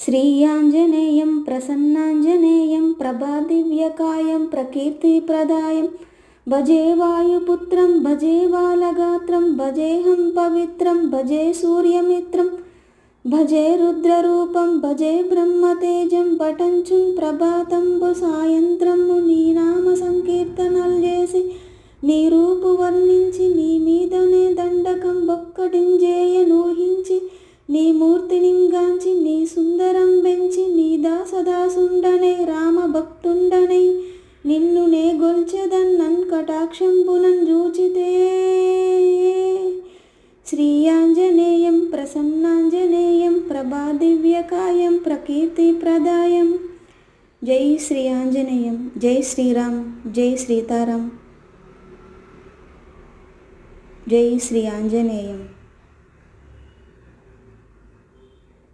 శ్రీయాంజనేయం ప్రసన్నాంజనేయం ప్రభాదివ్యకాయం ప్రకీర్తిప్రదాయం భజే వాయుపుత్రం భజే బాలగాత్రం భజేహం పవిత్రం భజే సూర్యమిత్రం భజే రుద్రరూపం భజే బ్రహ్మతేజం పఠంచున్ ప్రభాతంబు సాయంత్రము నీ నామ సంకీర్తనలు చేసి నీ రూపు వర్ణించి నీ మీదనే దండకం బొక్కటింజేయ నూహించి నీ మూర్తినింగాంచి నీ సుందరం పెంచి నీ దాసదాసుండనే రామ భక్తుండనై నిన్ను నే గొల్చెదన్నన్ కటాక్షంబునన్ జూచితే శ్రీయాంజనేయం ప్రసన్నాంజనేయం ప్రభాదివ్యకాయం ప్రకీర్తిప్రదాయం. జై శ్రీ ఆంజనేయం. జై శ్రీరామ్. జై సీతారాం. జై శ్రీ ఆంజనేయం.